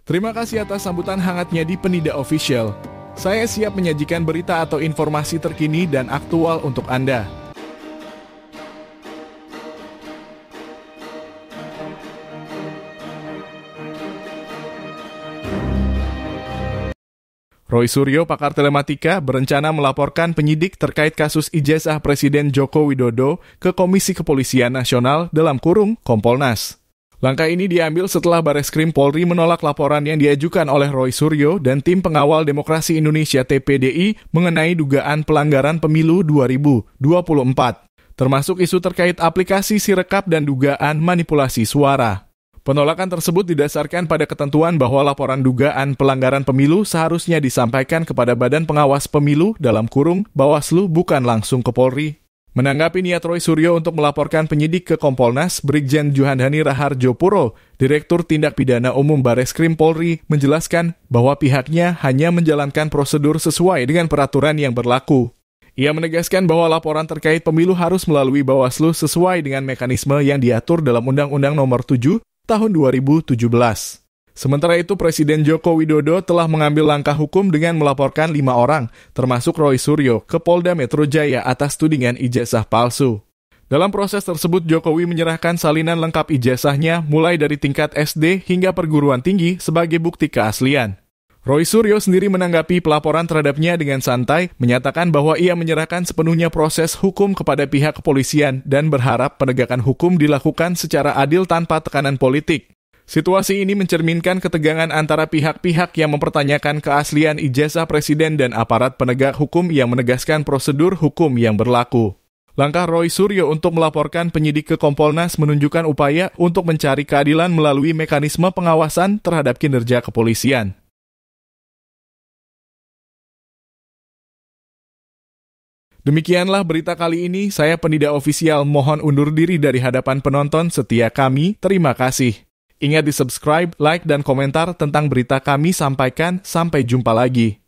Terima kasih atas sambutan hangatnya di Penida Official. Saya siap menyajikan berita atau informasi terkini dan aktual untuk Anda. Roy Suryo, pakar telematika, berencana melaporkan penyidik terkait kasus ijazah Presiden Joko Widodo ke Komisi Kepolisian Nasional (Kompolnas). Langkah ini diambil setelah Bareskrim Polri menolak laporan yang diajukan oleh Roy Suryo dan Tim Pengawal Demokrasi Indonesia (TPDI) mengenai dugaan pelanggaran pemilu 2024, termasuk isu terkait aplikasi Sirekap dan dugaan manipulasi suara. Penolakan tersebut didasarkan pada ketentuan bahwa laporan dugaan pelanggaran pemilu seharusnya disampaikan kepada Badan Pengawas Pemilu (Bawaslu) bukan langsung ke Polri. Menanggapi niat Roy Suryo untuk melaporkan penyidik ke Kompolnas, Brigjen Juhandani Raharjo Puro, Direktur Tindak Pidana Umum Bareskrim Polri, menjelaskan bahwa pihaknya hanya menjalankan prosedur sesuai dengan peraturan yang berlaku. Ia menegaskan bahwa laporan terkait pemilu harus melalui Bawaslu sesuai dengan mekanisme yang diatur dalam Undang-Undang Nomor 7 Tahun 2017. Sementara itu, Presiden Joko Widodo telah mengambil langkah hukum dengan melaporkan 5 orang, termasuk Roy Suryo, ke Polda Metro Jaya atas tudingan ijazah palsu. Dalam proses tersebut, Jokowi menyerahkan salinan lengkap ijazahnya mulai dari tingkat SD hingga perguruan tinggi sebagai bukti keaslian. Roy Suryo sendiri menanggapi pelaporan terhadapnya dengan santai, menyatakan bahwa ia menyerahkan sepenuhnya proses hukum kepada pihak kepolisian dan berharap penegakan hukum dilakukan secara adil tanpa tekanan politik. Situasi ini mencerminkan ketegangan antara pihak-pihak yang mempertanyakan keaslian ijazah presiden dan aparat penegak hukum yang menegaskan prosedur hukum yang berlaku. Langkah Roy Suryo untuk melaporkan penyidik ke Kompolnas menunjukkan upaya untuk mencari keadilan melalui mekanisme pengawasan terhadap kinerja kepolisian. Demikianlah berita kali ini, saya Penida Official mohon undur diri dari hadapan penonton setia kami, terima kasih. Ingat di subscribe, like, dan komentar tentang berita kami sampaikan, sampai jumpa lagi.